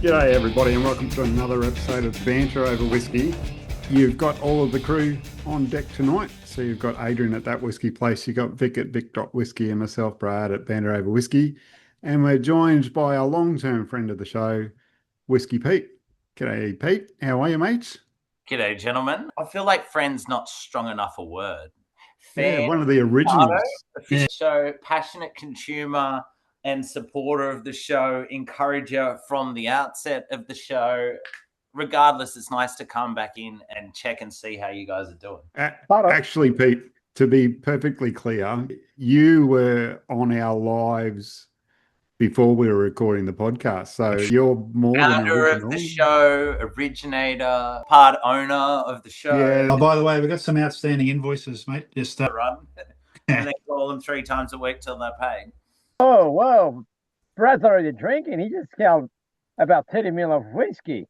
G'day everybody and welcome to another episode of Banter over Whiskey. You've got all of the crew on deck tonight. So you've got Adrian at That Whiskey Place, you've got Vic at Vic.Whiskey and myself, Brad, at Banter over Whiskey. And we're joined by a long-term friend of the show, Whisky Pete. G'day Pete, how are you mates? G'day gentlemen. I feel like friend's not strong enough a word. Yeah, one of the originals. Official show, passionate consumer and supporter of the show, encourager from the outset of the show. Regardless, it's nice to come back in and check and see how you guys are doing. Actually, Pete, to be perfectly clear, you were on our lives before we were recording the podcast, so you're more than original. Of the show, originator, part owner of the show. Yeah. Oh, by the way, we've got some outstanding invoices, mate. Just run, and they call them 3 times a week till they're paid. Oh, well, Brad's already drinking. He just scaled about 30 ml of whiskey.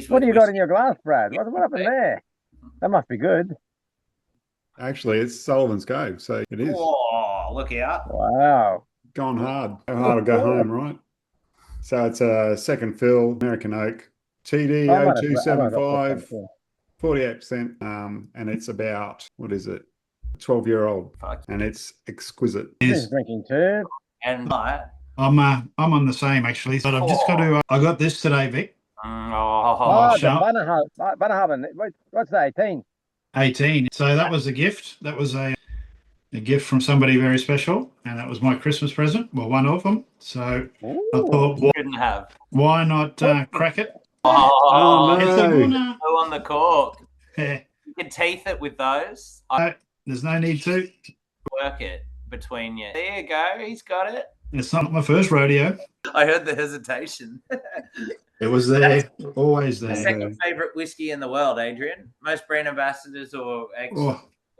What do you got in your glass, Brad? What happened there? That must be good. Actually, it's Sullivan's Cove, so it is. Oh, look out. Wow. Gone hard. Go hard or go home, right? So it's a second fill, American Oak, TD 0275, 48%, and it's about, 12-year-old, and it's exquisite. He's drinking too. And I'm on the same actually, but I've just got to. I got this today, Vic. The Banter. What's the 18? 18. So that was a gift. That was a gift from somebody very special, and that was my Christmas present. Well, one of them. So I thought, why not crack it? Oh, no. It's a winner. Go on the cork. Yeah. You can teeth it with those. There's no need to work it between you. There you go. He's got it. It's not my first rodeo. I heard the hesitation. It was there, always there. My second favourite whiskey in the world, Adrian. Most brand ambassadors or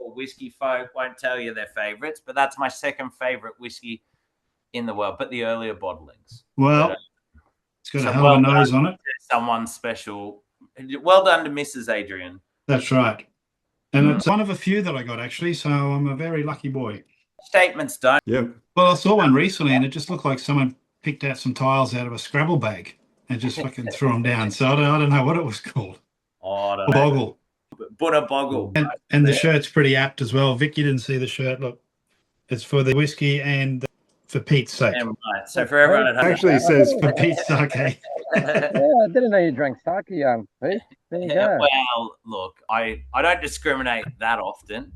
whiskey folk won't tell you their favourites, but that's my second favourite whiskey in the world, but the earlier bottlings. Well, it's got a hell of a nose on it. Someone special. Well done to Mrs. Adrian. That's right. And it's one of a few that I got, actually, so I'm a very lucky boy. Statements don't. Yeah. Well, I saw one recently, and it just looked like someone picked out some tiles out of a Scrabble bag and just fucking threw them down. So I don't know what it was called. Oh, Boggle. Butter boggle. And the shirt's pretty apt as well. Vic, you didn't see the shirt. Look, it's for the whiskey and for Pete's sake. Yeah, right. So for everyone at home. Actually, it says for Pete's sake. Yeah, I didn't know you drank sake, Pete. There you go. Well, look, I don't discriminate that often,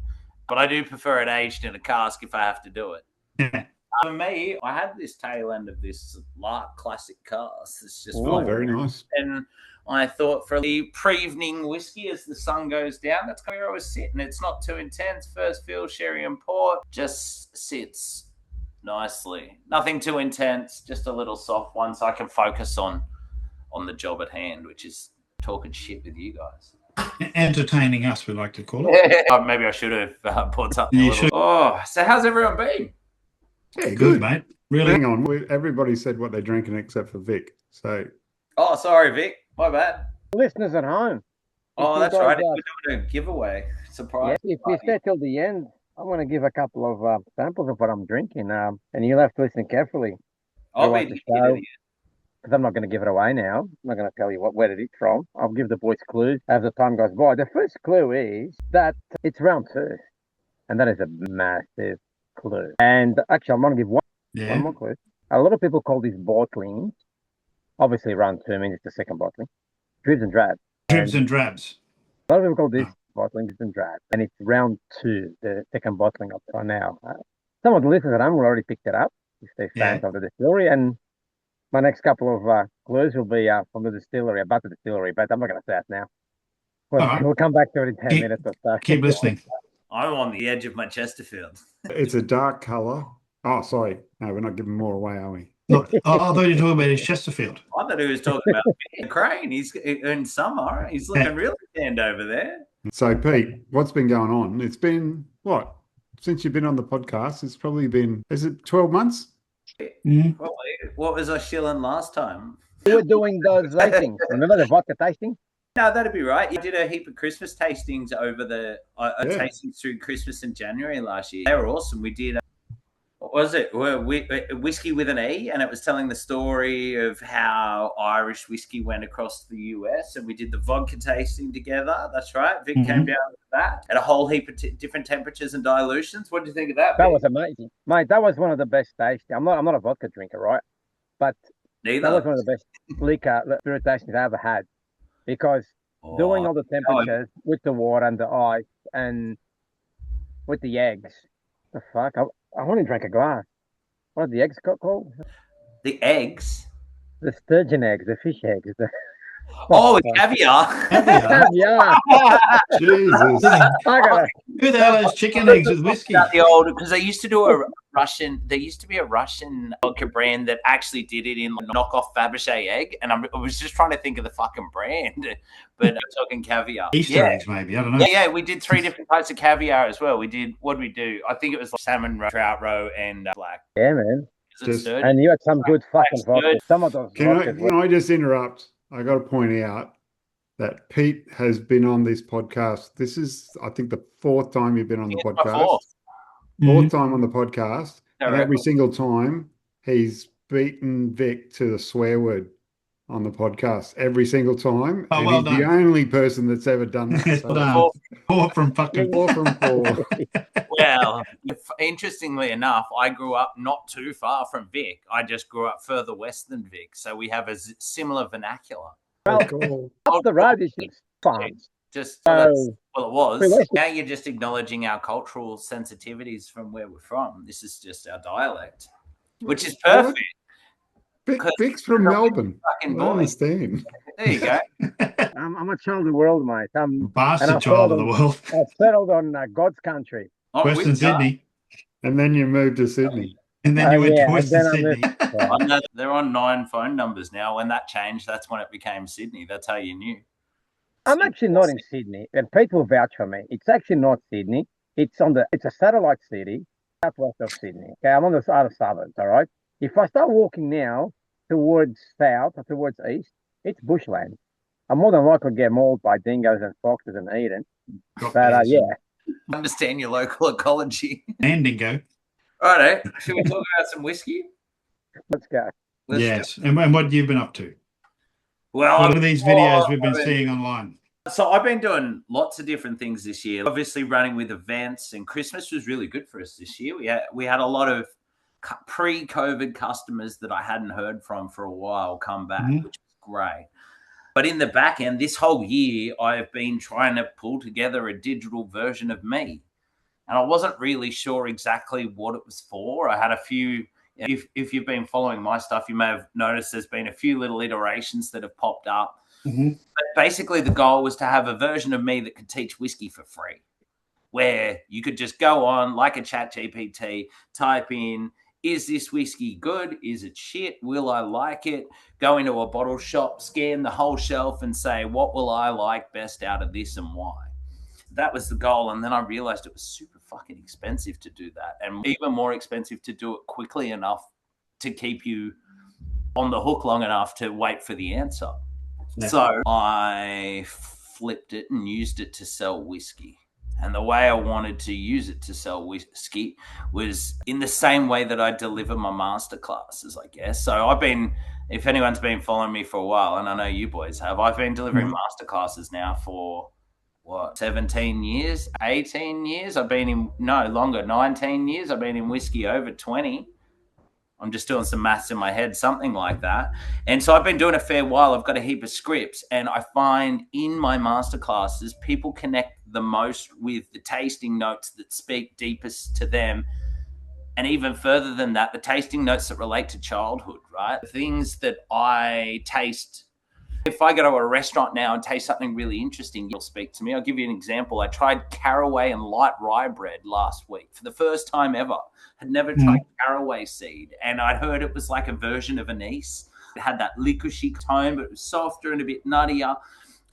but I do prefer it aged in a cask if I have to do it. Yeah. For me, I had this tail end of this Lark Classic cask. It's just very nice. And I thought for the pre-evening whiskey as the sun goes down, that's where I was sitting. It's not too intense. First fill, sherry and port, just sits nicely. Nothing too intense, just a little soft one so I can focus on the job at hand, which is talking shit with you guys. Entertaining us, we like to call it. Maybe I should have poured something a little. Oh, so how's everyone been? Yeah, good, mate. Really? Hang on. Everybody said what they're drinking except for Vic. So. Oh, sorry, Vic. My bad. Listeners at home. Oh, that's right. We're doing a giveaway. Surprise. Yeah, if you stay till the end, I'm going to give a couple of samples of what I'm drinking, and you'll have to listen carefully. I'll be the show. Because I'm not going to give it away now. I'm not going to tell you where it's from. I'll give the boys clues as the time goes by. The first clue is that it's round 2. And that is a massive clue. And actually, I'm going to give one more clue. A lot of people call these bottlings, obviously round 2 means it's the second bottling, dribs and drabs. Dribs and drabs. A lot of people call this bottling dribs and drabs. And it's round 2, the second bottling up to now. Some of the listeners at home will already pick that up if they're fans of the distillery. And my next couple of clues will be from the distillery, about the distillery, but I'm not going to say that now. We'll come back to it in 10 minutes or so. Keep listening. I'm on the edge of my Chesterfield. It's a dark colour. Oh, sorry. No, we're not giving more away, are we? Look, I thought you were talking about his Chesterfield. I thought he was talking about Crane. He's in summer. He's looking really tanned over there. So, Pete, what's been going on? It's been, what? Since you've been on the podcast, it's probably been, is it 12 months? Mm. Probably. What was I shilling last time? You were doing those tastings. Remember the vodka tasting? No, that'd be right. You did a heap of Christmas tastings over the tastings through Christmas and January last year. They were awesome. We did, what was it? Whiskey with an E, and it was telling the story of how Irish whiskey went across the US, and we did the vodka tasting together. That's right. Vic came down with that at a whole heap of different temperatures and dilutions. What did you think of that? That Vic? was amazing, mate. That was one of the best tasting. I'm not a vodka drinker, right? But Neither. that was one of the best spirit tastings I ever had, because doing all the temperatures with the water and the ice and with the eggs. The fuck! I only drank a glass. What are the eggs called? The eggs? The sturgeon eggs, the fish eggs. Caviar. Caviar. Jesus. Who the hell has chicken eggs with whiskey? Because they used to do a Russian. There used to be a Russian vodka brand that actually did it in knockoff Fabergé egg, and I was just trying to think of the fucking brand, but I'm talking caviar. Easter eggs, maybe. I don't know. Yeah, we did 3 different types of caviar as well. What did we do? I think it was like salmon, trout roe, and black. Yeah, man. And you had some good fucking vodka. Some of those. Can I just interrupt? I got to point out that Pete has been on this podcast. This is, I think, the 4th time you've been on the podcast. Fourth time on the podcast. And every single time he's beaten Vic to the swear word on the podcast. Every single time. Oh, and well he's done. the only person that's ever done that. So 4 from fucking 4 from 4. Well, interestingly enough, I grew up not too far from Vic. I just grew up further west than Vic, so we have a similar vernacular. Cool. Up the road is fun. It was. Now you're just acknowledging our cultural sensitivities from where we're from. This is just our dialect, which is perfect. Vic's from Melbourne. I Fucking understand. There you go. I'm a child of the world, mate. Bastard child of the world. I've settled on God's country. Western Sydney. And then you moved to Sydney. And then you went to Western Sydney. I know they're on 9 phone numbers now. When that changed, that's when it became Sydney. That's how you knew. I'm actually not in Sydney, and people vouch for me. It's actually not Sydney. It's a satellite city, southwest of Sydney. Okay, I'm on the other suburbs, all right? If I start walking now towards south or towards east, it's bushland. I'm more than likely to get mauled by dingoes and foxes and eaten. But yeah. Understand your local ecology. And dingo. All right, should we talk about some whiskey? Let's go. Yes. And what have you been up to? Well, what are these videos we've been seeing online? So I've been doing lots of different things this year. Obviously running with events, and Christmas was really good for us this year. We had a lot of pre-COVID customers that I hadn't heard from for a while come back, which was great. But in the back end, this whole year, I've been trying to pull together a digital version of me. And I wasn't really sure exactly what it was for. I had a few, if you've been following my stuff, you may have noticed there's been a few little iterations that have popped up. But basically the goal was to have a version of me that could teach whiskey for free, where you could just go on like a chat GPT, type in, is this whiskey good? Is it shit? Will I like it? Go into a bottle shop, scan the whole shelf and say, what will I like best out of this and why? That was the goal. And then I realized it was super fucking expensive to do that, and even more expensive to do it quickly enough to keep you on the hook long enough to wait for the answer. Yeah. So I flipped it and used it to sell whiskey. And the way I wanted to use it to sell whiskey was in the same way that I deliver my masterclasses, I guess. So I've been, if anyone's been following me for a while, and I know you boys have, I've been delivering masterclasses now for 17 years, 18 years? I've been in, no longer, 19 years. I've been in whiskey over 20. I'm just doing some maths in my head, something like that. And so I've been doing a fair while. I've got a heap of scripts, and I find in my masterclasses, people connect the most with the tasting notes that speak deepest to them. And even further than that, the tasting notes that relate to childhood, right? The things that I taste. If I go to a restaurant now and taste something really interesting, you'll speak to me. I'll give you an example. I tried caraway and light rye bread last week for the first time ever. Had never tried caraway seed, and I'd heard it was like a version of anise. It had that liquorice tone, but it was softer and a bit nuttier.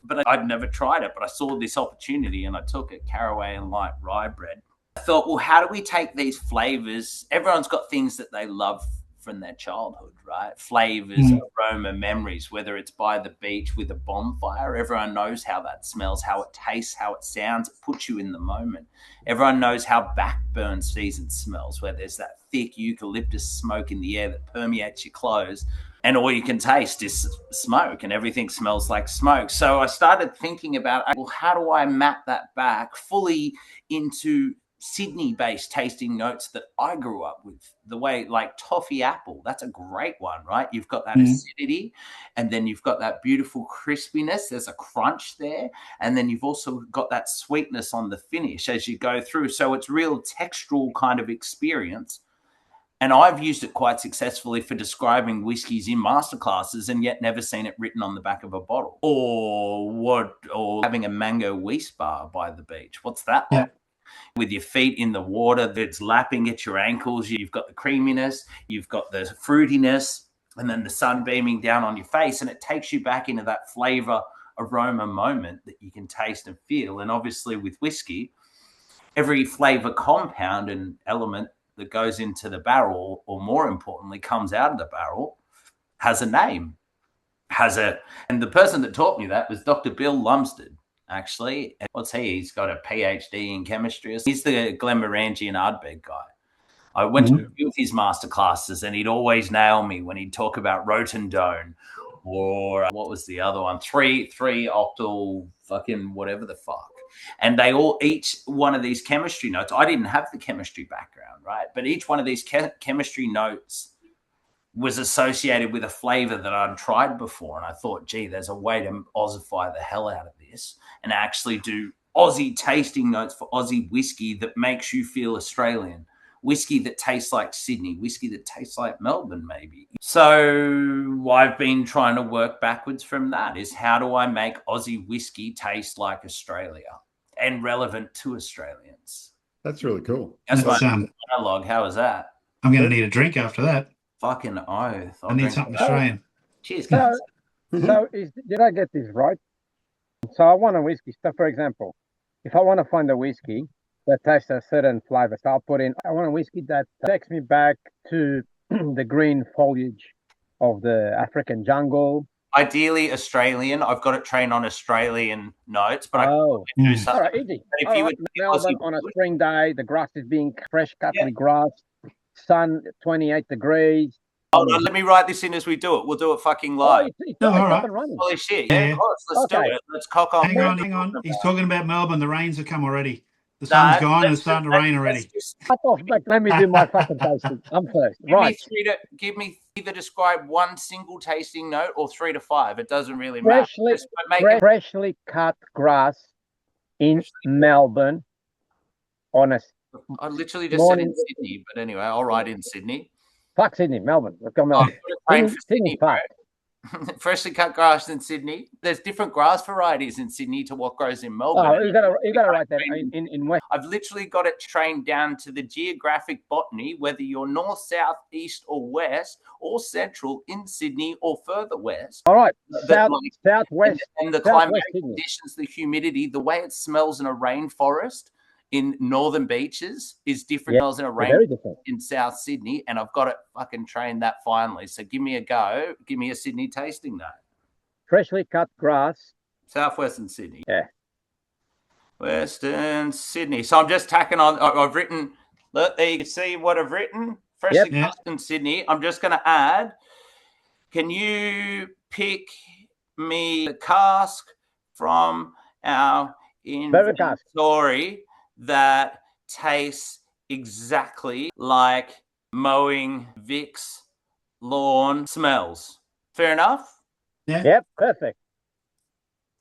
But I'd never tried it, but I saw this opportunity and I took it, caraway and light rye bread. I thought, well, how do we take these flavors? Everyone's got things that they love from their childhood, right? Flavors, aroma, memories, whether it's by the beach with a bonfire. Everyone knows how that smells, how it tastes, how it sounds. It puts you in the moment. Everyone knows how backburn season smells, where there's that thick eucalyptus smoke in the air that permeates your clothes, and all you can taste is smoke, and everything smells like smoke. So I started thinking about, well, how do I map that back fully into Sydney-based tasting notes that I grew up with? The way, like toffee apple, that's a great one, right? You've got that acidity, and then you've got that beautiful crispiness. There's a crunch there, and then you've also got that sweetness on the finish as you go through. So it's real textural kind of experience. And I've used it quite successfully for describing whiskies in masterclasses, and yet never seen it written on the back of a bottle. Or having a mango wheat bar by the beach. What's that like? Yeah. With your feet in the water that's lapping at your ankles, you've got the creaminess, you've got the fruitiness, and then the sun beaming down on your face, and it takes you back into that flavor aroma moment that you can taste and feel. And obviously with whiskey, every flavor compound and element that goes into the barrel, or more importantly, comes out of the barrel, has a name, and the person that taught me that was Dr. Bill Lumsden, actually. What's he? He's got a PhD in chemistry. He's the Glenmorangie and Ardbeg guy. I went to a few of his masterclasses, and he'd always nail me when he'd talk about Rotendone, or what was the other one? Three octal fucking whatever the fuck. And they all, each one of these chemistry notes, I didn't have the chemistry background, right? But each one of these chemistry notes was associated with a flavor that I'd tried before. And I thought, gee, there's a way to Aussify the hell out of this and actually do Aussie tasting notes for Aussie whiskey that makes you feel Australian. Whiskey that tastes like Sydney, whiskey that tastes like Melbourne, maybe. So I've been trying to work backwards from that, is how do I make Aussie whiskey taste like Australia and relevant to Australians? That's really cool. That's my monologue. How is that? I'm going to need a drink after that. Fucking oath. I need something Australian. Cheers, guys. So did I get this right? So I want a whiskey. So for example, if I want to find a whiskey that tastes a certain flavor, so I'll put in, I want a whiskey that takes me back to the green foliage of the African jungle. Ideally Australian. I've got it trained on Australian notes, but I can do something. All right, easy. But if Melbourne on a spring day, the grass is being fresh cut with grass, sun 28 degrees. Hold on, let me write this in as we do it. We'll do it fucking live. All right. Holy shit. Yeah, of course. Let's do it. Let's cock on. Hang on. He's talking about Melbourne. The rains have come already. The sun's gone and it's starting to rain already. Let me do my fucking tasting. I'm first. Give me either describe one single tasting note or 3 to 5. It doesn't really matter. Freshly cut grass in Melbourne on a I literally just said in Sydney, but anyway, I'll write in Sydney. Fuck Sydney, Melbourne. Let's go Melbourne. Sydney, freshly cut grass in Sydney. There's different grass varieties in Sydney to what grows in Melbourne. Oh, you gotta write that in West. I've literally got it trained down to the geographic botany, whether you're north, south, east, or west, or central in Sydney, or further west. All right, southwest, and the climatic conditions, the humidity, the way it smells in a rainforest in northern beaches is different smells in a rainforest in South Sydney, and I've got it fucking trained that finally. So give me a go. Give me a Sydney tasting note. Freshly cut grass. Southwestern Sydney. Yeah. Western Sydney. So I'm just tacking on. I've written. Look, there you can see what I've written. Freshly cut in Sydney. I'm just going to add. Can you pick me a cask from our inventory that tastes exactly like mowing Vic's lawn smells? Fair enough? Yeah. Yep, perfect.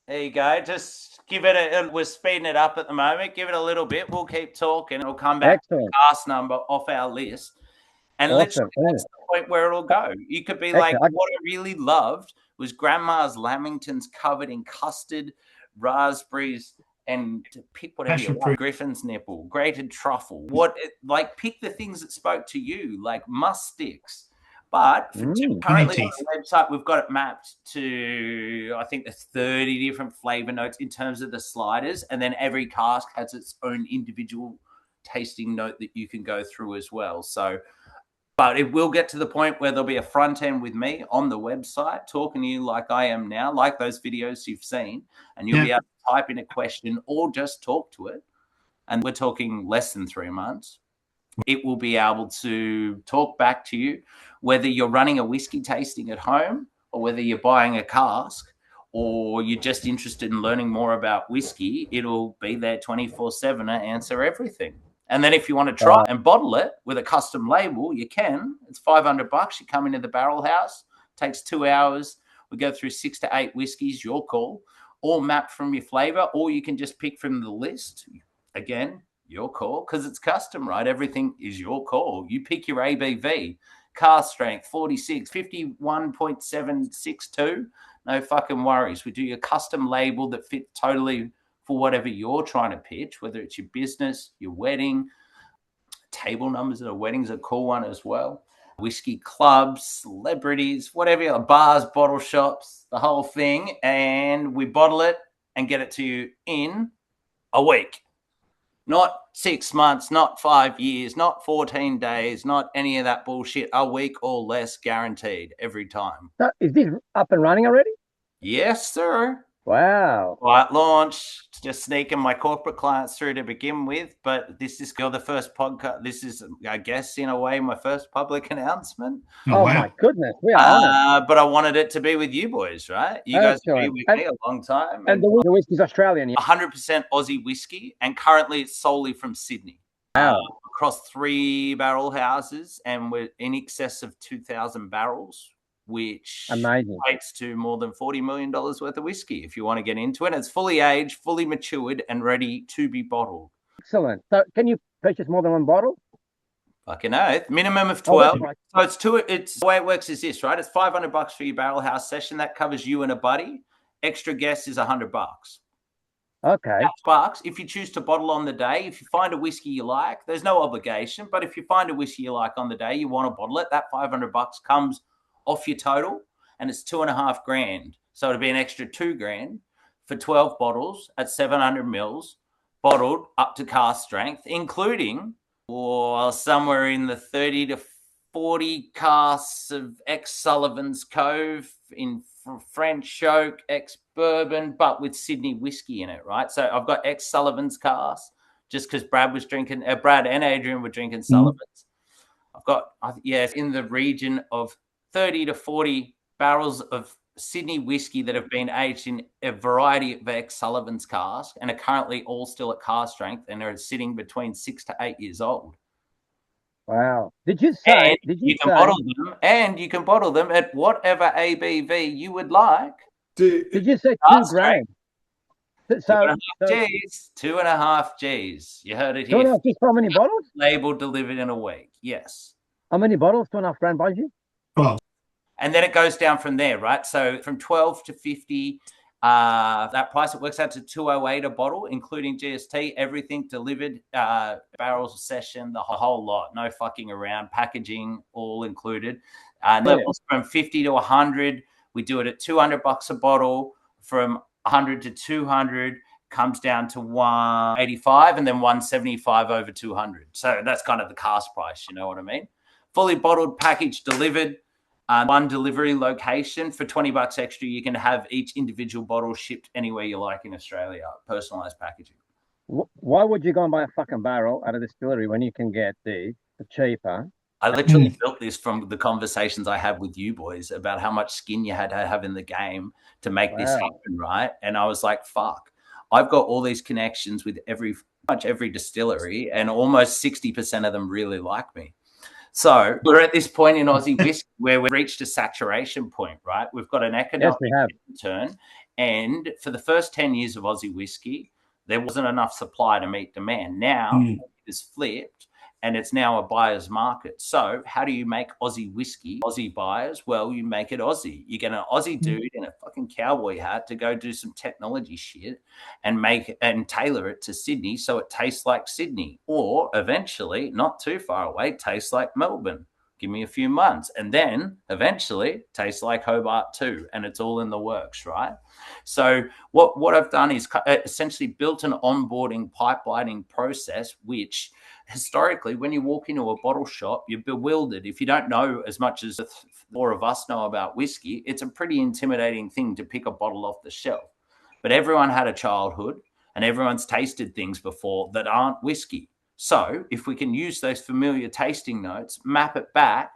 There you go. Just give it we're speeding it up at the moment. Give it a little bit. We'll keep talking. It'll come back to the cast number off our list. And literally that's the point where it'll go. You could be like, what I really loved was Grandma's Lamingtons covered in custard, raspberries, and pick whatever you want. Griffin's nipple, grated truffle. Pick the things that spoke to you, like musk sticks. But currently on the website, we've got it mapped to, I think there's 30 different flavor notes in terms of the sliders. And then every cask has its own individual tasting note that you can go through as well. So But it will get to the point where there'll be a front end with me on the website talking to you like I am now, like those videos you've seen, and you'll be able to type in a question or just talk to it. And we're talking less than 3 months. It will be able to talk back to you, whether you're running a whiskey tasting at home or whether you're buying a cask or you're just interested in learning more about whiskey. It'll be there 24/7 to answer everything. And then if you want to try and bottle it with a custom label, you can. It's $500. You come into the barrel house, takes 2 hours. We go through 6 to 8 whiskeys, your call, all mapped from your flavor, or you can just pick from the list. Again, your call, because it's custom, right? Everything is your call. You pick your ABV, cask strength, 46, 51.762. No fucking worries. We do your custom label that fits totally for whatever you're trying to pitch, whether it's your business, your wedding. Table numbers at a wedding's a cool one as well. Whiskey clubs, celebrities, whatever, bars, bottle shops, the whole thing. And we bottle it and get it to you in a week. Not 6 months, not 5 years, not 14 days, not any of that bullshit. A week or less guaranteed every time. So is this up and running already? Yes, sir. Wow. Light launch, just sneaking my corporate clients through to begin with. But this is the first podcast. This is, I guess, in a way, my first public announcement. Oh wow. My goodness. We are honored. But I wanted it to be with you boys, right? You guys have been with me a long time. And the whiskey's Australian. 100% Aussie whiskey. And currently it's solely from Sydney. Wow. Across 3 barrel houses. And we're in excess of 2,000 barrels, which equates to more than $40 million worth of whiskey if you want to get into it. It's fully aged, fully matured, and ready to be bottled. Excellent. So can you purchase more than one bottle? Fucking oath. Minimum of 12. So it's the way it works is this, right? It's $500 for your barrel house session. That covers you and a buddy. Extra guests is $100. Okay. $100. If you choose to bottle on the day, if you find a whiskey you like, there's no obligation. But if you find a whiskey you like on the day, you want to bottle it, that $500 comes off your total, and it's $2.5 grand. So it'll be an extra $2 grand for 12 bottles at 700 mils, bottled up to cask strength, including somewhere in the 30 to 40 casks of ex-Sullivan's Cove in French oak, ex-bourbon, but with Sydney whiskey in it, right? So I've got ex-Sullivan's casks just because Brad and Adrian were drinking Sullivan's. I've got, in the region of 30 to 40 barrels of Sydney whiskey that have been aged in a variety of ex-Sullivan's cask and are currently all still at cask strength and are sitting between 6 to 8 years old. Wow. Did you say you can bottle them at whatever ABV you would like. Did you say 2 grams? So 2.5 G's. You heard it here. 2.5 G's for how many bottles? Label delivered in a week. Yes. How many bottles? 2.5 grand buys you? 12. And then it goes down from there, right? So from 12 to 50, that price, it works out to $208 a bottle, including GST, everything delivered, barrels session, the whole lot, no fucking around, packaging all included. Levels from 50 to 100, we do it at $200 a bottle. From 100 to 200 comes down to 185, and then 175 over 200. So that's kind of the cask price, you know what I mean? Fully bottled, packaged, delivered. One delivery location for $20 extra. You can have each individual bottle shipped anywhere you like in Australia. Personalized packaging. Why would you go and buy a fucking barrel at a distillery when you can get these for cheaper? I literally built this from the conversations I had with you boys about how much skin you had to have in the game to make this happen, right? And I was like, fuck, I've got all these connections with much every distillery, and almost 60% of them really like me. So we're at this point in Aussie whiskey where we've reached a saturation point, right? We've got an economic turn. And for the first 10 years of Aussie whiskey, there wasn't enough supply to meet demand. Now it is flipped, and it's now a buyer's market. So how do you make Aussie whiskey, Aussie buyers? Well, you make it Aussie. You get an Aussie dude in a fucking cowboy hat to go do some technology shit and tailor it to Sydney so it tastes like Sydney, or eventually, not too far away, tastes like Melbourne. Give me a few months. And then eventually tastes like Hobart too. And it's all in the works, right? So what I've done is essentially built an onboarding pipelining process, which historically, when you walk into a bottle shop, you're bewildered. If you don't know as much as the four of us know about whiskey, it's a pretty intimidating thing to pick a bottle off the shelf. But everyone had a childhood and everyone's tasted things before that aren't whiskey. So if we can use those familiar tasting notes, map it back,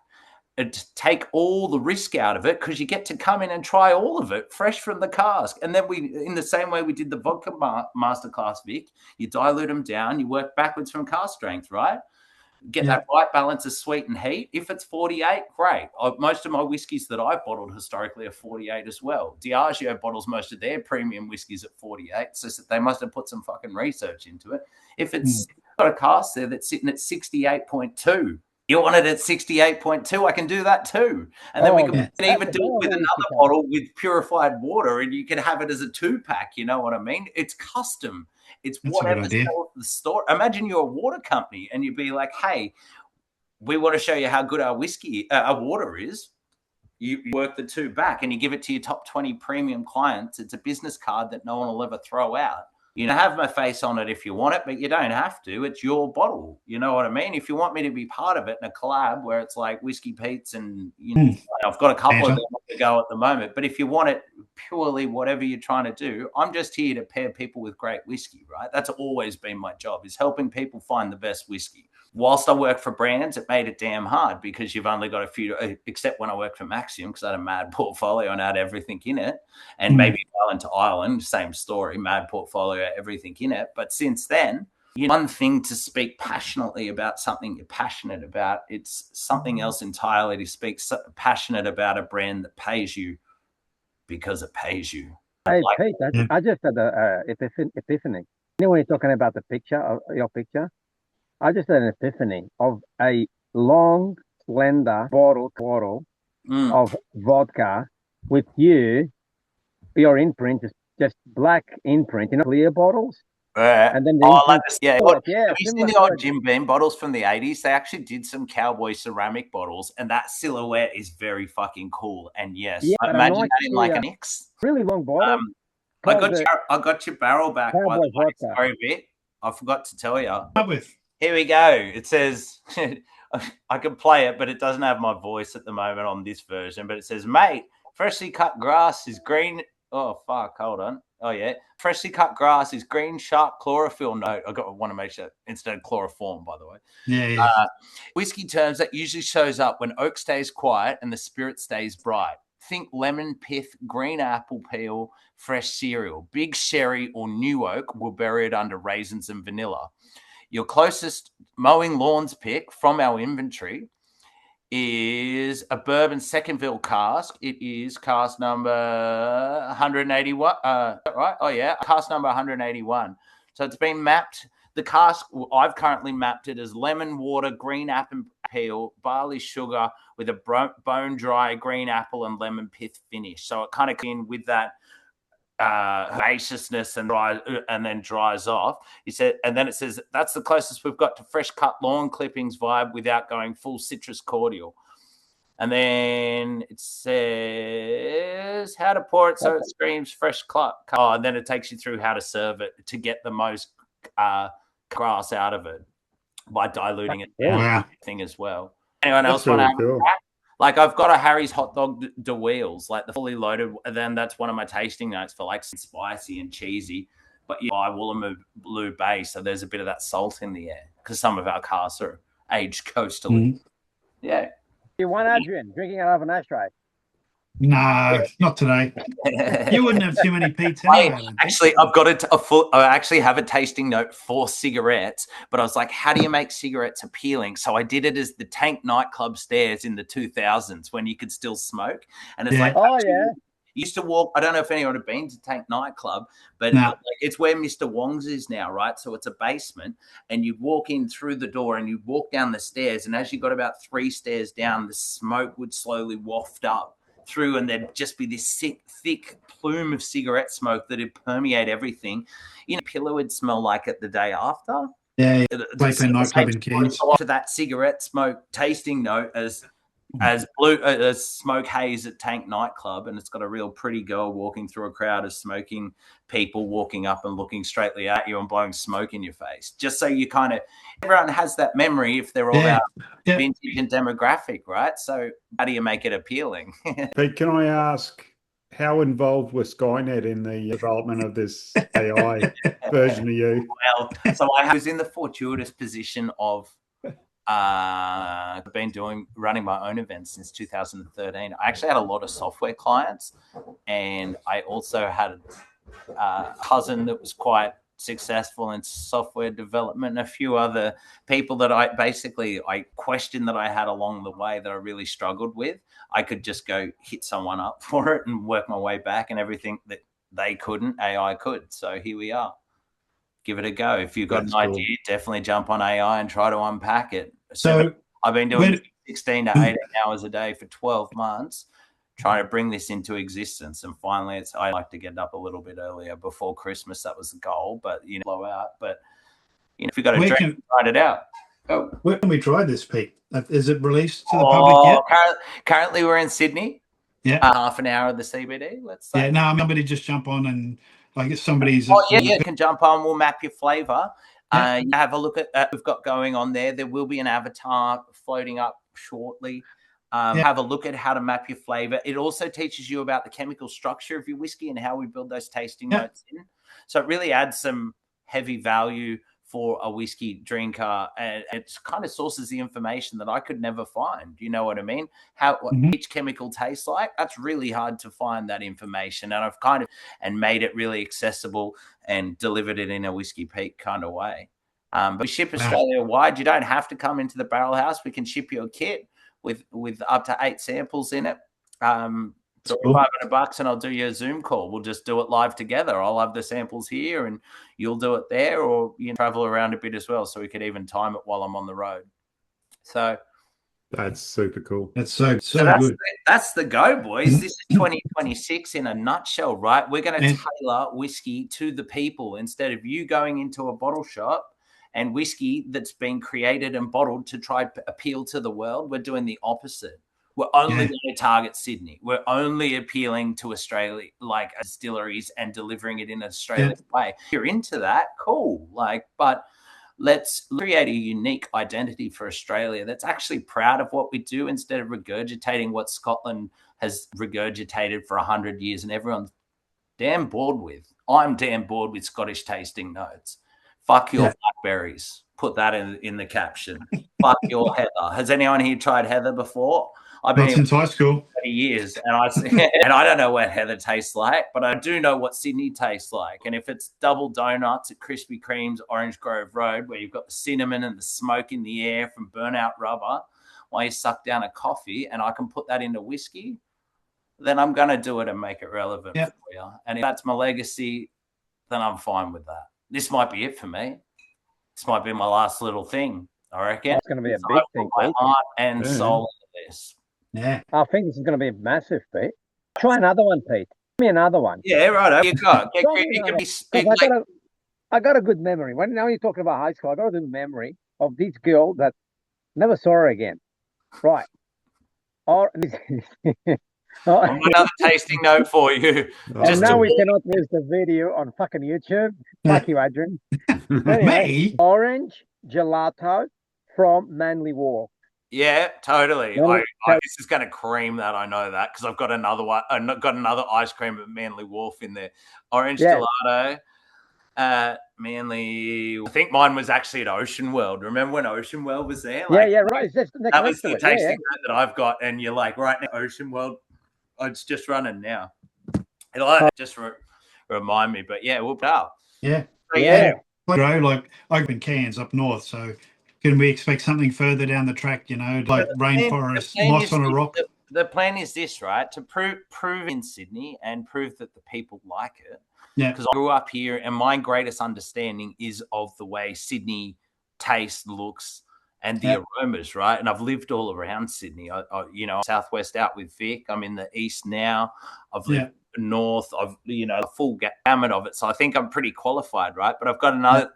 and take all the risk out of it, because you get to come in and try all of it fresh from the cask. And then in the same way we did the vodka masterclass, Vic, you dilute them down, you work backwards from cask strength, right? Get that right balance of sweet and heat. If it's 48, great. Most of my whiskies that I've bottled historically are 48 as well. Diageo bottles most of their premium whiskies at 48, so they must have put some fucking research into it. If it's got a cask there that's sitting at 68.2, you want it at 68.2, I can do that too. And then we can even do it with another bottle with purified water, and you can have it as a 2-pack, you know what I mean? It's custom. It's whatever the store. Imagine you're a water company and you'd be like, hey, we want to show you how good our whiskey, our water is. You work the 2 back and you give it to your top 20 premium clients. It's a business card that no one will ever throw out. You know, have my face on it if you want it, but you don't have to. It's your bottle. You know what I mean? If you want me to be part of it in a collab where it's like Whisky Pete's and, you know, I've got a couple of them to go at the moment. But if you want it purely whatever you're trying to do, I'm just here to pair people with great whiskey, right? That's always been my job, is helping people find the best whiskey. Whilst I work for brands, it made it damn hard because you've only got a few, except when I worked for Maxim, because I had a mad portfolio and had everything in it. And maybe Island to Island, same story, mad portfolio, everything in it. But since then, one thing to speak passionately about something you're passionate about, it's something else entirely to speak passionate about a brand that pays you because it pays you. Hey, Pete, I just had an epiphany. You know, when you're talking about the picture, your picture, I just had an epiphany of a long, slender bottle of vodka with your imprint is just black imprint, you know, clear bottles. And then have you seen the old Jim Beam bottles from the 80s? They actually did some cowboy ceramic bottles, and that silhouette is very fucking cool. And yes, imagine that in like an X. Really long bottle. I got your barrel back, by the way. Sorry, Vic. I forgot to tell you. Here we go. It says, I can play it, but it doesn't have my voice at the moment on this version. But it says, mate, freshly cut grass is green. Oh, fuck. Hold on. Oh, yeah. Freshly cut grass is green, sharp chlorophyll note. I want to make sure instead of chloroform, by the way. Yeah. Whiskey terms that usually shows up when oak stays quiet and the spirit stays bright. Think lemon pith, green apple peel, fresh cereal. Big sherry or new oak will bury it under raisins and vanilla. Your closest mowing lawns pick from our inventory is a bourbon Secondville cask. It is cask number 181. Right? Oh, yeah. Cask number 181. So it's been mapped. The cask, I've currently mapped it as lemon water, green apple peel, barley sugar with a bone dry green apple and lemon pith finish. So it kind of came with that herbaceousness and then dries off. He said, and then it says that's the closest we've got to fresh cut lawn clippings vibe without going full citrus cordial. And then it says how to pour it so it screams fresh cut. Oh, and then it takes you through how to serve it to get the most grass out of it by diluting it down thing as well. Anyone else want to have a crack? Like, I've got a Harry's hot dog de wheels, like the fully loaded. And then that's one of my tasting notes for like spicy and cheesy. But you buy Woolloomooloo base, so there's a bit of that salt in the air because some of our casks are aged coastally. Yeah. You want Adrian drinking out of an ashtray? No, not today. You wouldn't have too many Pete's anyway. Actually, I've got I actually have a tasting note for cigarettes, but I was like, how do you make cigarettes appealing? So I did it as the Tank nightclub stairs in the 2000s when you could still smoke. And it's like, used to walk. I don't know if anyone had been to Tank nightclub, but like, it's where Mr. Wong's is now, right? So it's a basement, and you walk in through the door and you walk down the stairs. And as you got about 3 stairs down, the smoke would slowly waft up through, and there'd just be this thick plume of cigarette smoke that'd permeate everything. You know, pillow would smell like it the day after. Yeah, The nightclub in Cairns. to that cigarette smoke tasting note as smoke haze at Tank nightclub, and it's got a real pretty girl walking through a crowd of smoking people walking up and looking straightly at you and blowing smoke in your face. Just so you kind of, everyone has that memory if they're all about vintage and demographic, right? So how do you make it appealing? Pete, can I ask, how involved was Skynet in the development of this AI version of you? Well, so I was in the fortuitous position of I've been running my own events since 2013. I actually had a lot of software clients, and I also had a cousin that was quite successful in software development, and a few other people that I questioned that I had along the way that I really struggled with. I could just go hit someone up for it and work my way back, and everything that they couldn't, AI could. So here we are. Give it a go. If you've got an idea, definitely jump on AI and try to unpack it. So I've been doing 16 to 18 hours a day for 12 months, trying to bring this into existence. And finally, I like to get up a little bit earlier before Christmas. That was the goal, but blow out. But if you've got a dream, write it out. Go. Where can we try this, Pete? Is it released to the public yet? Currently, we're in Sydney. Yeah, half an hour of the CBD. Let's say. Yeah, no, I'm going to just jump on and if somebody's. You can jump on. We'll map your flavour. You have a look at we've got going on there. There will be an avatar floating up shortly. Have a look at how to map your flavour. It also teaches you about the chemical structure of your whiskey and how we build those tasting notes in. So it really adds some heavy value for a whiskey drinker, and it kind of sources the information that I could never find. You know what I mean? What each chemical tastes like. That's really hard to find that information, and I've kind of made it really accessible and delivered it in a Whisky Pete kind of way. But we ship Australia wide. You don't have to come into the barrel house. We can ship you a kit with up to 8 samples in it. So $500 and I'll do you a Zoom call. We'll just do it live together. I'll have the samples here and you'll do it there, or you can travel around a bit as well. So we could even time it while I'm on the road. So that's super cool. That's so good. That's the go, boys. This is 2026 in a nutshell, right? We're going to tailor whiskey to the people instead of you going into a bottle shop and whiskey that's been created and bottled to try to appeal to the world. We're doing the opposite. We're only going to target Sydney. We're only appealing to Australia, like distilleries, and delivering it in an Australian way. If you're into that, cool. But let's create a unique identity for Australia that's actually proud of what we do instead of regurgitating what Scotland has regurgitated for 100 years and everyone's damn bored with. I'm damn bored with Scottish tasting notes. Fuck your blackberries. Put that in the caption. Fuck your heather. Has anyone here tried heather before? I've been since high school 30 years, and I don't know what heather tastes like, but I do know what Sydney tastes like. And if it's double donuts at Krispy Kreme's Orange Grove Road, where you've got the cinnamon and the smoke in the air from burnout rubber while you suck down a coffee, and I can put that into whiskey, then I'm going to do it and make it relevant for you. And if that's my legacy, then I'm fine with that. This might be it for me. This might be my last little thing, I reckon. It's going to be a big thing. My heart and soul into this. Yeah. I think this is going to be massive, Pete. Try another one, Pete. Give me another one. Yeah, right. You got. I got a good memory. Now you're talking about high school, I got a good memory of this girl that never saw her again. Right. Another tasting note for you. And now we cannot use the video on fucking YouTube. Fuck you, Adrian. Anyway, orange gelato from Manly Wharf. Yeah, totally. This is going to cream that. I know that because I've got another one. I've got another ice cream at Manly Wharf in there. Orange gelato. Manly. I think mine was actually at Ocean World. Remember when Ocean World was there? Right. That was the tasting note that I've got, and you're like right now, Ocean World. It's just running now. It'll just remind me, but we'll put up. Grow open cans up north. So can we expect something further down the track? Like rainforest, moss on a rock. The plan is this, right? To prove in Sydney and prove that the people like it. Yeah. Because I grew up here, and my greatest understanding is of the way Sydney tastes, looks, and the aromas, right? And I've lived all around Sydney. I Southwest out with Vic. I'm in the east now. I've lived north of, a full gamut of it. So I think I'm pretty qualified, right? But I've got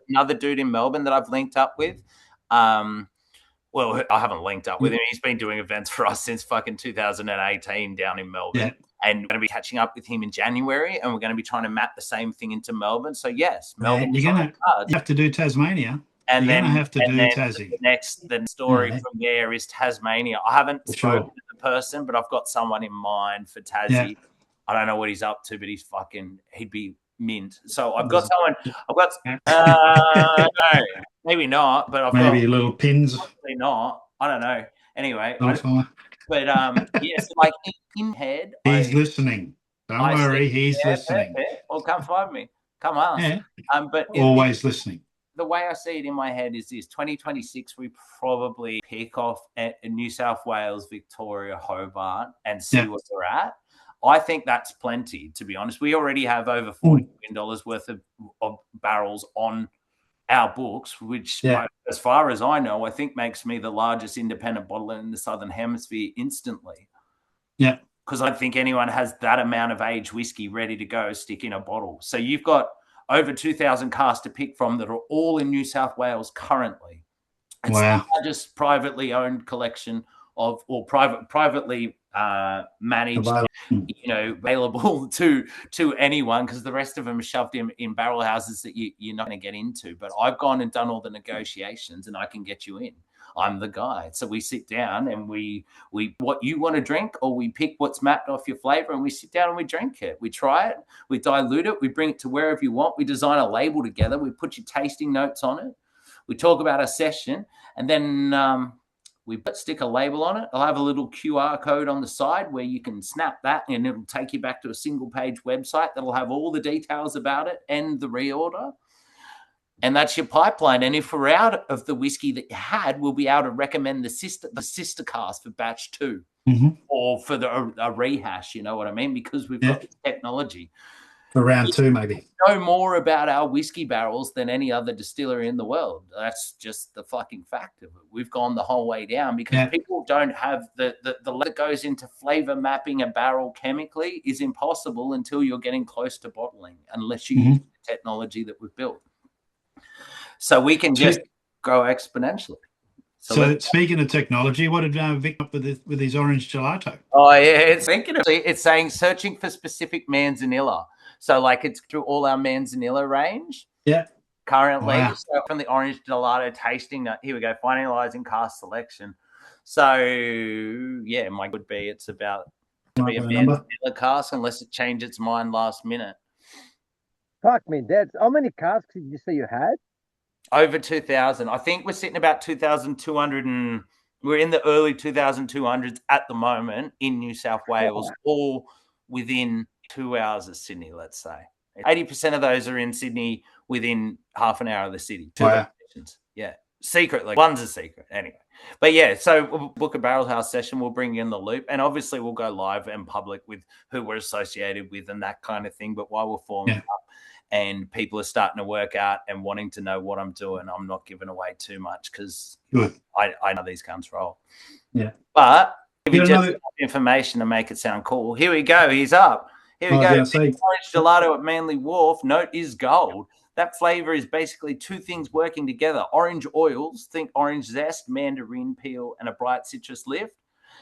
another dude in Melbourne that I've linked up with. Well, I haven't linked up with him. He's been doing events for us since fucking 2018 down in Melbourne. Yeah. And we're going to be catching up with him in January, and we're going to be trying to map the same thing into Melbourne. So, yes, Melbourne. You have to do Tasmania. And you're then going to have to do Tassie. The story from there is Tasmania. I haven't spoken to the person, but I've got someone in mind for Tassie. Yeah. I don't know what he's up to, but he'd be mint. So I've got someone. No, maybe not, but I've got little pins. Probably not. I don't know. Anyway, but yes, like in head, he's listening. Don't worry, he's listening. Well, come find me. Come ask. Yeah. But always listening. The way I see it in my head is this: 2026, we probably pick off at New South Wales, Victoria, Hobart, and see where we're at. I think that's plenty, to be honest. We already have over $40 million worth of barrels on our books, which, as far as I know, I think makes me the largest independent bottler in the Southern Hemisphere instantly. Yeah. Because I think anyone has that amount of aged whiskey ready to go, stick in a bottle. So you've got over 2,000 casks to pick from that are all in New South Wales currently. It's the largest privately owned collection or privately managed, available to anyone, because the rest of them are shoved in barrel houses that you're not going to get into. But I've gone and done all the negotiations, and I can get you in. I'm the guy. So we sit down and we what you want to drink, or we pick what's mapped off your flavor, and we sit down and we drink it. We try it, we dilute it, we bring it to wherever you want. We design a label together. We put your tasting notes on it. We talk about our session, and then we stick a label on it. I'll have a little QR code on the side where you can snap that, and it'll take you back to a single page website that'll have all the details about it and the reorder. And that's your pipeline. And if we're out of the whiskey that you had, we'll be able to recommend the sister cask for batch 2 or for a rehash, you know what I mean? Because we've got the technology. For round 2, maybe. We know more about our whiskey barrels than any other distillery in the world. That's just the fucking fact of it. We've gone the whole way down because people don't have the that goes into flavor mapping a barrel chemically is impossible until you're getting close to bottling, unless you use the technology that we've built. So we can just grow exponentially. So speaking of technology, what did Vic up with his orange gelato? Oh yeah, it's saying searching for specific manzanilla. So like it's through all our manzanilla range. Yeah. Currently, so from the orange gelato tasting, here we go, finalizing cask selection. So yeah, my would be it's about to be a manzanilla cask unless it changed its mind last minute. Fuck me, Dad. How many casks did you say you had? Over 2,000. I think we're sitting about 2,200 and we're in the early 2,200s at the moment in New South Wales, all within 2 hours of Sydney, let's say. 80% of those are in Sydney within half an hour of the city. 2 locations. Yeah. Secretly. One's a secret. Anyway. But yeah, so we'll book a barrel house session. We'll bring in the loop. And obviously we'll go live and public with who we're associated with and that kind of thing. But while we're forming up, and people are starting to work out and wanting to know what I'm doing, I'm not giving away too much because I know these guns roll. Yeah. But if you just have information to make it sound cool, here we go. He's up. Here we go. Orange gelato at Manly Wharf. Note is gold. That flavor is basically two things working together. Orange oils, think orange zest, mandarin peel, and a bright citrus lift.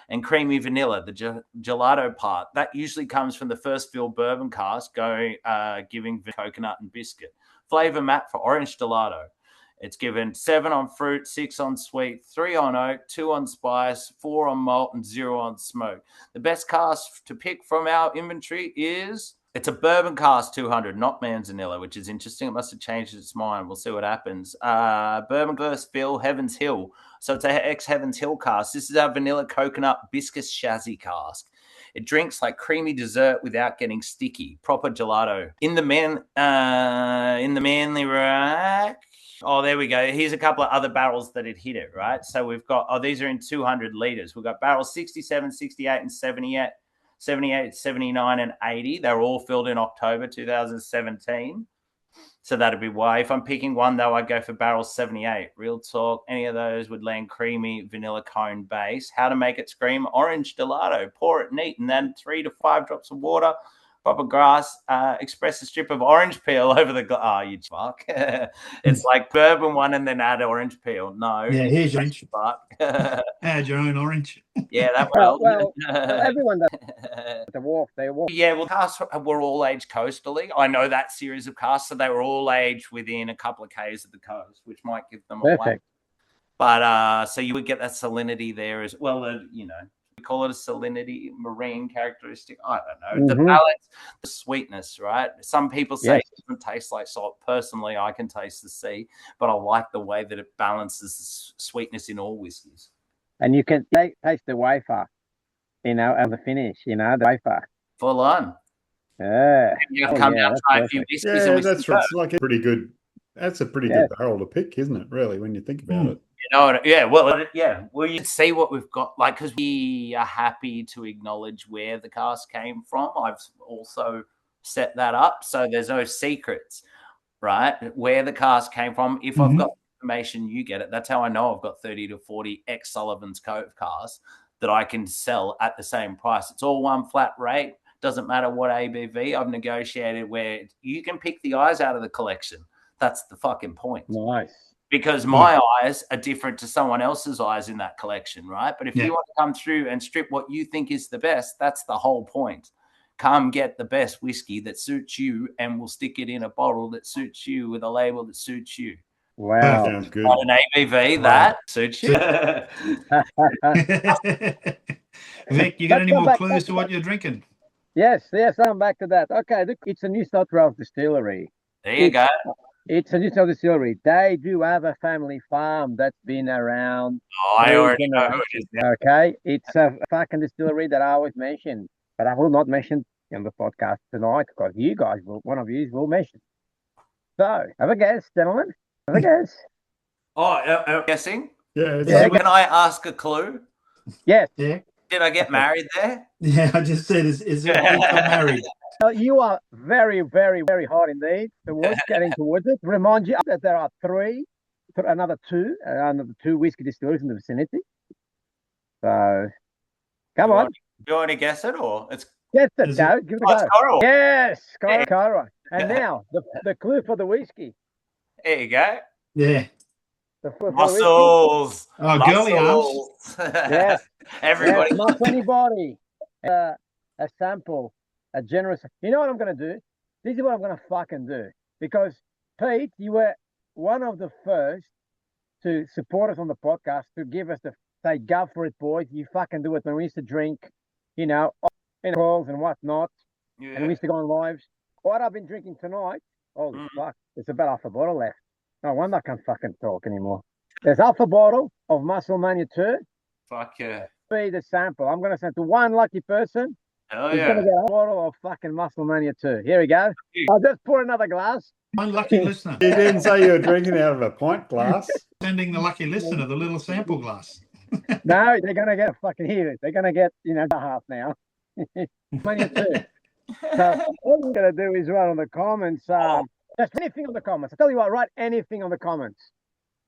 And creamy vanilla, the gelato part. That usually comes from the first fill bourbon cask, giving coconut and biscuit. Flavor map for orange gelato. It's given 7 on fruit, 6 on sweet, 3 on oak, 2 on spice, 4 on malt, and 0 on smoke. The best cask to pick from our inventory is... It's a bourbon cask 200, not manzanilla, which is interesting. It must have changed its mind. We'll see what happens. Bourbon first fill, Heaven's Hill. So it's a ex-Heaven's Hill cask. This is our vanilla coconut biscuit chassis cask. It drinks like creamy dessert without getting sticky. Proper gelato. In the Manly rack. Oh, there we go. Here's a couple of other barrels that had hit it, right? So we've got, these are in 200 litres. We've got barrels 67, 68, and 78. 78, 79, and 80. They were all filled in October 2017. So that'd be why. If I'm picking one, though, I'd go for barrel 78. Real talk. Any of those would land creamy vanilla cone base. How to make it scream? Orange gelato. Pour it neat and then 3 to 5 drops of water. proper grass, express a strip of orange peel over the glass. Oh, you fuck. It's like bourbon one and then add orange peel. No. Yeah, here's your orange. Fuck. Add your own orange. Yeah, that well, everyone does. The wharf, they walk. Yeah, well, casks were all aged coastally. I know that series of casks, so they were all aged within a couple of k's of the coast, which might give them a Perfect. But so you would get that salinity there as well. We call it a salinity marine characteristic. I don't know. The balance, the sweetness, right? Some people say it doesn't taste like salt. Personally, I can taste the sea, but I like the way that it balances the sweetness in all whiskies. And you can taste the wafer, and the finish, the wafer. Full on. Yeah. You come down, try a few whiskeys. Yeah, that's like a pretty good. That's a pretty good barrel to pick, isn't it? Really, when you think about it. Well, you can see what we've got, like, because we are happy to acknowledge where the cask came from. I've also set that up, so there's no secrets, right? Where the cask came from. If I've got information, you get it. That's how I know I've got 30 to 40 ex Sullivan's Cove casks that I can sell at the same price. It's all one flat rate. Doesn't matter what ABV. I've negotiated where you can pick the eyes out of the collection. That's the fucking point. Nice. Because my eyes are different to someone else's eyes in that collection, right? But if you want to come through and strip what you think is the best, that's the whole point. Come get the best whiskey that suits you, and we'll stick it in a bottle that suits you with a label that suits you. Wow. Sounds good. Not an ABV that suits you. Vic, you got any more clues to what you're drinking? Yes, I'm back to that. Okay, it's a New South Wales distillery. There you go. It's a New South Wales distillery. They do have a family farm that's been around. Oh, I already know who it is. Okay, it's a fucking distillery that I always mention, but I will not mention in the podcast tonight because one of you will mention. So, have a guess, gentlemen. Have a guess. Oh, guessing? Yeah. Can I ask a clue? Yes. Yeah. Did I get married there? Yeah, I just said, is it married? You are very, very, very hard indeed towards getting towards it. Remind you that there are another two whiskey distilleries in the vicinity. So, come on. Do you want to guess it or it's? Yes, give it a go. Coral. Yes, Coral. And now the clue for the whiskey. There you go. Yeah. Muscles. Oh, girly arms. Yes. Everybody. Yes, not anybody. A sample. A generous. You know what I'm going to do? This is what I'm going to fucking do. Because, Pete, you were one of the first to support us on the podcast, to give us say, go for it, boys. You fucking do it. When we used to drink, in calls and whatnot, and we used to go on lives. What I've been drinking tonight, holy fuck, it's about half a bottle left. No wonder I can't fucking talk anymore. There's half a bottle of Muscle Mania 2. Fuck yeah. Be the sample. I'm going to send to one lucky person. Hell He's yeah. going to get a bottle of fucking Muscle Mania 2. Here we go. I'll just pour another glass. One lucky listener. You didn't say you were drinking out of a pint glass. Sending the lucky listener the little sample glass. No, they're going to get fucking here. They're going to get, the half now. Mania 2. So what we're going to do is write on the comments. Just anything on the comments. I tell you what, write anything on the comments.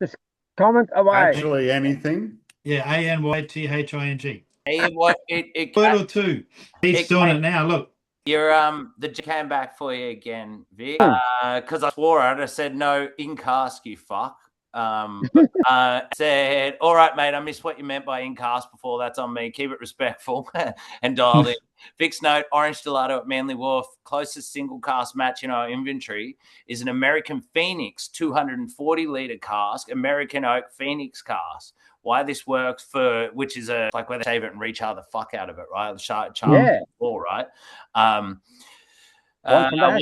Just comment away. Actually, anything. Yeah, ANYTHING. It Word or two. He's doing it now. Look. You're the came back for you again, Vic. Because I swore at it. I said no in cask, you fuck. Said, all right, mate, I missed what you meant by in cask before. That's on me. Keep it respectful and dialed in. Vic's note, Orange Gelato at Manly Wharf, closest single cask match in our inventory is an American Phoenix 240-litre cask, American Oak Phoenix cask. Why this works which is like where they shave it and recharge the fuck out of it, right? The floor, right? I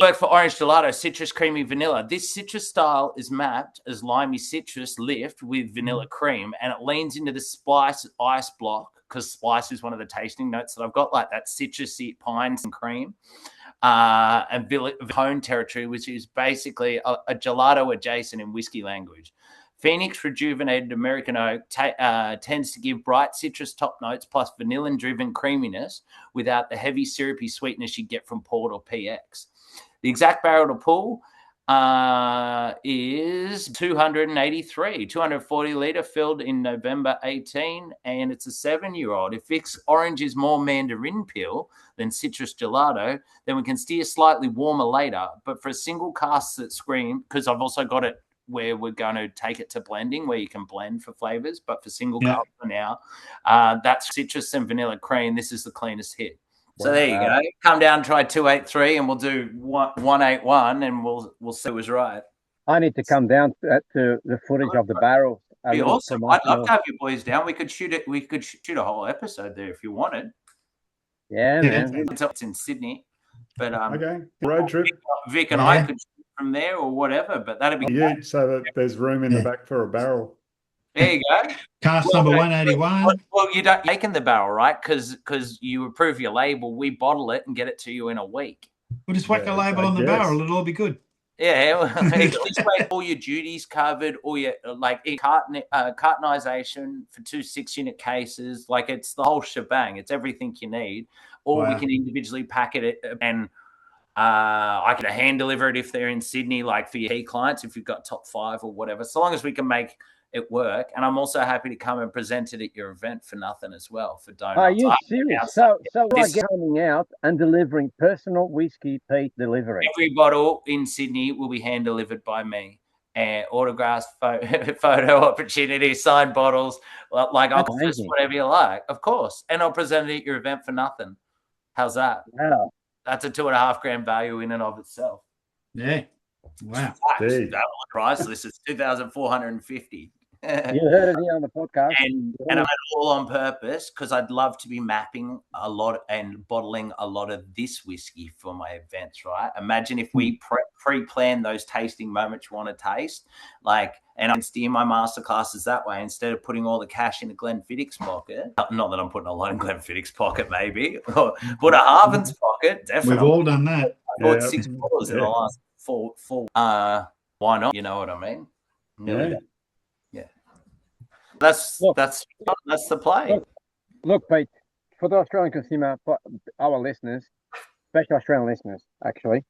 work for Orange Gelato, citrus creamy vanilla. This citrus style is mapped as limey citrus lift with vanilla cream, and it leans into the spice ice block because spice is one of the tasting notes that I've got, like that citrusy pines and cream, and cone territory, which is basically a gelato adjacent in whiskey language. Phoenix rejuvenated American Oak tends to give bright citrus top notes plus vanilla-driven creaminess without the heavy syrupy sweetness you get from port or PX. The exact barrel to pull, is 283, 240 litre, filled in November 18, and it's a 7-year-old. If Vic's orange is more mandarin peel than citrus gelato, then we can steer slightly warmer later. But for a single cask that scream, because I've also got it where we're going to take it to blending, where you can blend for flavors, but for single cask for now, that's citrus and vanilla cream. This is the cleanest hit. So there you go. Come down, try 283, and we'll do 181, and we'll see who's right. I need to come down to the footage of the barrels. Be awesome. I'd love to have you boys down. We could shoot it. We could shoot a whole episode there if you wanted. Yeah, man. It's in Sydney, but okay, road trip. Vic and I could shoot from there or whatever. But that'd be so that there's room in the back for a barrel. There you go. Cask number 181. Well, you don't make in the barrel, right? Because you approve your label. We bottle it and get it to you in a week. We'll just whack a label on the barrel. It'll all be good. Yeah, this way all your duties covered, all your cartonization for 2 6-unit cases. Like, it's the whole shebang. It's everything you need. Or we can individually pack it, and I can hand deliver it if they're in Sydney, like for your key clients, if you've got top 5 or whatever, so long as we can make it work. And I'm also happy to come and present it at your event for nothing as well, for donuts. Are you serious? So like coming out and delivering personal Whisky Pete delivery. Every bottle in Sydney will be hand delivered by me. And autographs, photo opportunity, signed bottles, like offers, whatever you like, of course. And I'll present it at your event for nothing. How's that? Wow. That's a $2.5 value in and of itself. Yeah. Wow. That was priceless. It's 2,450. You heard it here on the podcast. And I made it all on purpose because I'd love to be mapping a lot and bottling a lot of this whiskey for my events, right? Imagine if we pre-plan those tasting moments you want to taste, and I can steer my masterclasses that way instead of putting all the cash in a Glenfiddich's pocket. Not that I'm putting a lot in Glenfiddich's pocket, maybe. Or put a Harvin's pocket, definitely. We've all done that. I bought $6 in the last four. Why not? You know what I mean? Yeah. That's the play. Look, Pete, for the Australian consumer, for our listeners, especially Australian listeners, actually,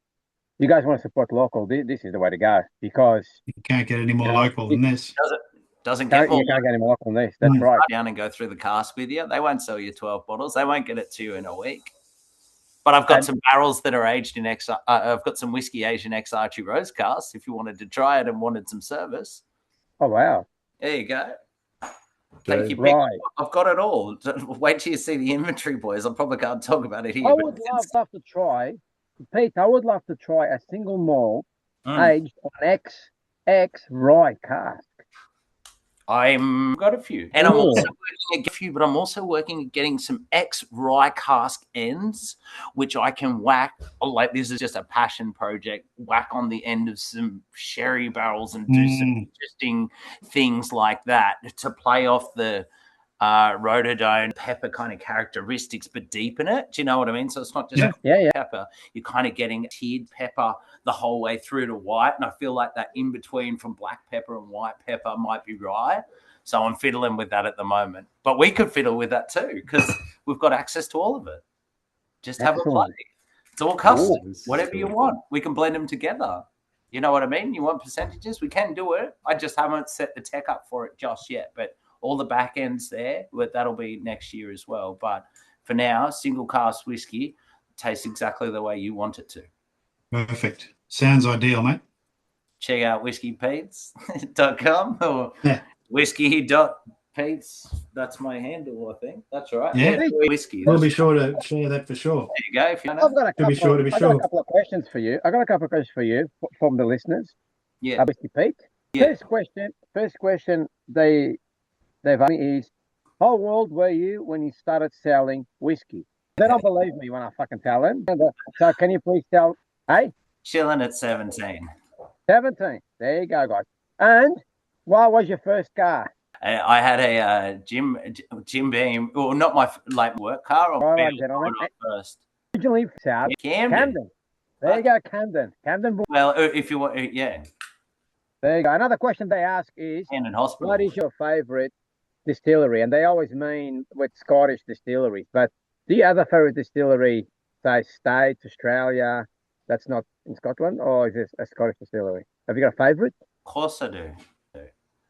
you guys want to support local. This is the way to go, because you can't get any more local than this. Doesn't get more. You can't get any more local than this. That's right. Down and go through the cask with you. They won't sell you 12 bottles. They won't get it to you in a week. But I've got some barrels that are aged in I've got some whiskey Asian X Archie Rose casks if you wanted to try it and wanted some service. Oh, wow. There you go. Thank you, right. I've got it all. Wait till you see the inventory, boys. I probably can't talk about it here. I would love to try, Pete, I would love to try a single malt aged on X rye cask. I've got a few. And I'm also working at a few, but I'm also working at getting some X rye cask ends, which I can whack. Like, this is just a passion project. Whack on the end of some sherry barrels and do some interesting things like that to play off the rhododone pepper kind of characteristics, but deepen it. Do you know what I mean? So it's not just pepper. You're kind of getting tiered pepper the whole way through to white. And I feel like that in between from black pepper and white pepper might be rye. So I'm fiddling with that at the moment. But we could fiddle with that too, because we've got access to all of it. Just have a play. It's all custom. Whatever you want. We can blend them together. You know what I mean? You want percentages? We can do it. I just haven't set the tech up for it just yet. But all the back ends there, but that'll be next year as well. But for now, single cask whiskey tastes exactly the way you want it to. Perfect. Sounds ideal, mate. Check out whiskeypetes.com or whiskey.petes. That's my handle, I think. That's right. Yeah. Whiskey. We'll be sure to share that for sure. There you go. If you know. I've got a couple of questions for you. From the listeners. Yeah. Whiskey Pete. Yeah. First question they've asked me is, how old were you when you started selling whiskey? They don't believe me when I fucking tell them. So can you please tell? Hey, chilling at 17. 17. There you go, guys. And what was your first car? I had a Jim Beam, well, not my work car. Or first. Originally, South Camden. There you go, Camden. Well, if you want, yeah. There you go. Another question they ask is, Camden Hospital. What is your favourite distillery? And they always mean with Scottish distilleries. But do you have a favourite distillery, say, States, Australia, that's not in Scotland, or is this a Scottish distillery? Have you got a favourite? Of course I do.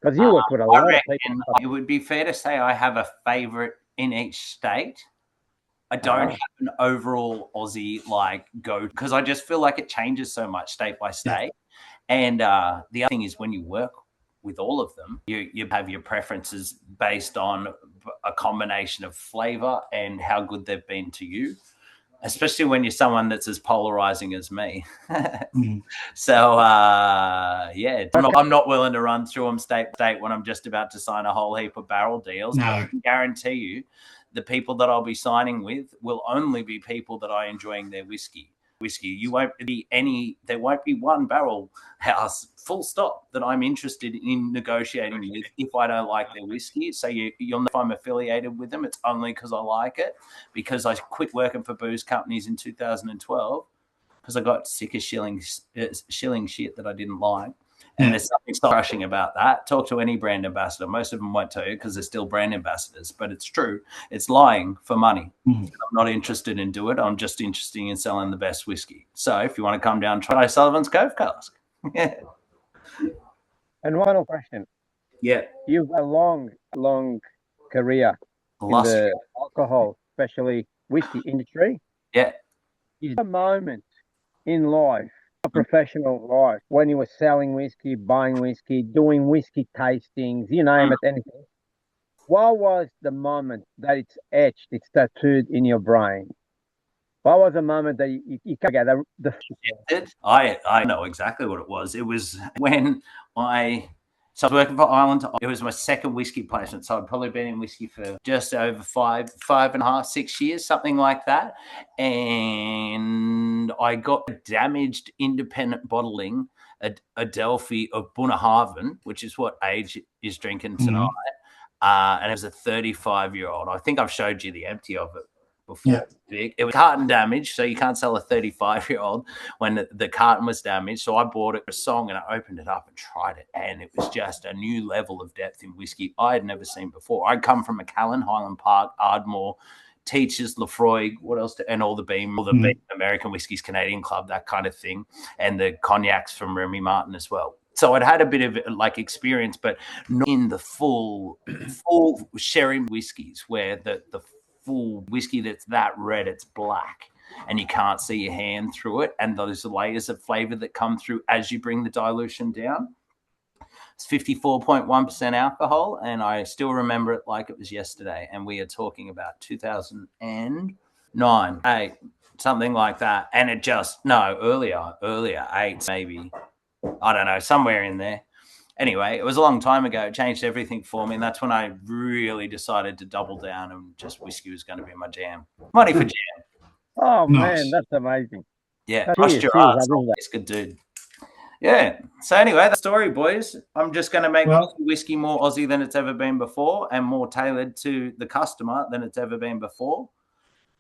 Because you work with a I lot of reckon people. it would be fair to say I have a favourite in each state. I don't have an overall Aussie go, because I just feel like it changes so much state by state. And the other thing is, when you work with all of them, you have your preferences based on a combination of flavour and how good they've been to you, especially when you're someone that's as polarizing as me. So, I'm not willing to run through them state by state when I'm just about to sign a whole heap of barrel deals. No. I can guarantee you the people that I'll be signing with will only be people that are enjoying their whiskey. You won't be there won't be one barrel house, full stop, that I'm interested in negotiating with if I don't like their whiskey. So you'll know if I'm affiliated with them, it's only because I like it, because I quit working for booze companies in 2012 because I got sick of shilling shit that I didn't like. And there's something so crushing about that. Talk to any brand ambassador. Most of them won't tell you because they're still brand ambassadors, but it's true. It's lying for money. I'm not interested in doing it. I'm just interested in selling the best whiskey. So if you want to come down and try Sullivan's Cove cask. And one final question. Yeah. You've a long career in the alcohol, especially whiskey industry. Yeah. Is there a moment in life, a professional life, when you were selling whiskey, buying whiskey, doing whiskey tastings, you name it, anything? What was the moment that it's etched, it's tattooed in your brain? What was the moment that you can't get I know exactly what it was. It was when I was working for Ireland. It was my second whiskey placement. So I'd probably been in whiskey for just over 5.5, 6 years, something like that. And I got damaged independent bottling Adelphi of Bunnahabhain, which is what Age is drinking tonight. And it was a 35-year-old. I think I've showed you the empty of it before. It was carton damage, so you can't sell a 35-year-old when the carton was damaged. So I bought it for a song and I opened it up and tried it, and it was just a new level of depth in whiskey I had never seen before. I'd come from Macallan, Highland Park, Ardmore, Teachers, Lefroy, what else? And all the Beam, American Whiskies, Canadian Club, that kind of thing, and the cognacs from Remy Martin as well. So I'd had a bit of experience, but not in the full sherry whiskies where the full whiskey that's that red, it's black, and you can't see your hand through it, and those layers of flavor that come through as you bring the dilution down. It's 54.1% alcohol, and I still remember it like it was yesterday, and we are talking about 2009, 8, something like that, and it just, earlier, 8 maybe, I don't know, somewhere in there. Anyway, it was a long time ago. It changed everything for me, and that's when I really decided to double down, and just whiskey was going to be my jam. Money for jam. Oh, nice. Man, that's amazing. Yeah, trust your ass. Always good dude. Yeah. So anyway, that's the story, boys. I'm just going to make whiskey more Aussie than it's ever been before, and more tailored to the customer than it's ever been before.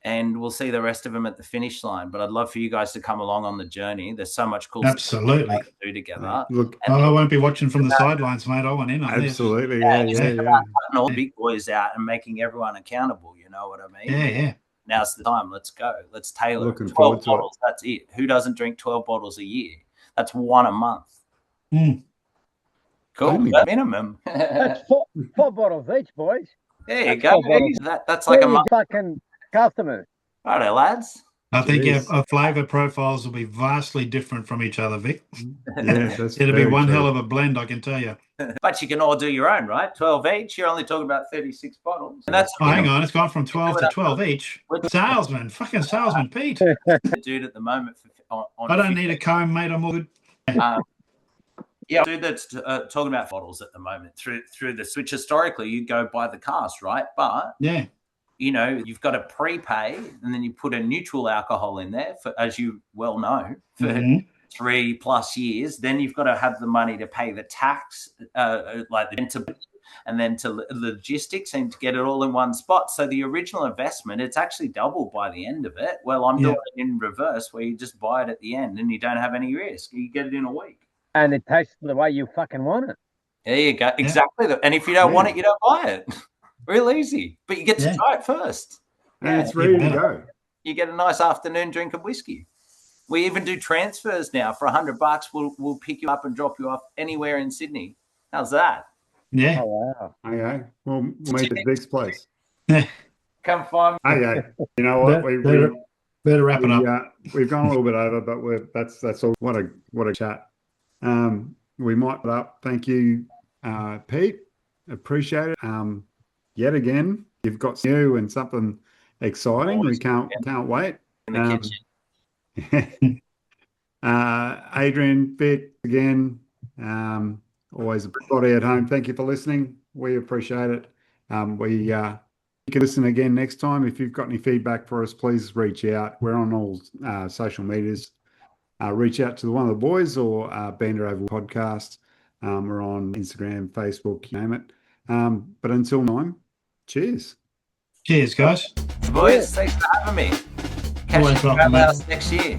And we'll see the rest of them at the finish line. But I'd love for you guys to come along on the journey. There's so much cool stuff to do together. Look, I won't be watching from the sidelines, mate. I want in on this. Absolutely, Cutting all the big boys out and making everyone accountable. You know what I mean? Yeah. Now's the time. Let's go. Let's tailor Looking 12 bottles. That's it. Who doesn't drink 12 bottles a year? That's one a month. Cool. Minimum. That's four bottles each, boys. There you go. That's like a month. Fucking customers. Righto, lads. I think our flavour profiles will be vastly different from each other, Vic. It'll be one hell of a blend, I can tell you. But you can all do your own, right? 12 each. You're only talking about 36 bottles. And that's hang on. It's gone from 12 to 12 each. Fucking salesman, Pete. Dude, at the moment. I don't need a comb, mate. I'm all good. Dude, that's talking about bottles at the moment through the switch. Historically, you go by the cask, right? But you've got to prepay, and then you put a neutral alcohol in there for, as you well know, for 3+ years. Then you've got to have the money to pay the tax, and then to logistics, and to get it all in one spot. So the original investment, it's actually doubled by the end of it. Well, I'm doing it in reverse, where you just buy it at the end and you don't have any risk. You get it in a week. And it tastes the way you fucking want it. There you go. Exactly. And if you don't want it, you don't buy it. Real easy. But you get to try it first. And it's ready to go. You get a nice afternoon drink of whiskey. We even do transfers now for $100. We'll pick you up and drop you off anywhere in Sydney. How's that? Yeah. Oh, wow. Okay, we'll meet at Vic's place. Come find me. Okay, you know what? Better wrap it up. We've gone a little bit over, but that's all. What a chat. We might put up. Thank you, Pete. Appreciate it. Yet again, you've got new and something exciting. We can't wait. In the kitchen. Adrian, Vic, again. Always everybody at home. Thank you for listening. We appreciate it. You can listen again next time. If you've got any feedback for us, please reach out. We're on all social medias. Reach out to one of the boys or Banter Oval Podcast. We're on Instagram, Facebook, you name it. But until now, cheers. Cheers, guys. Boys, thanks for having me. Catch Always you welcome, around next year.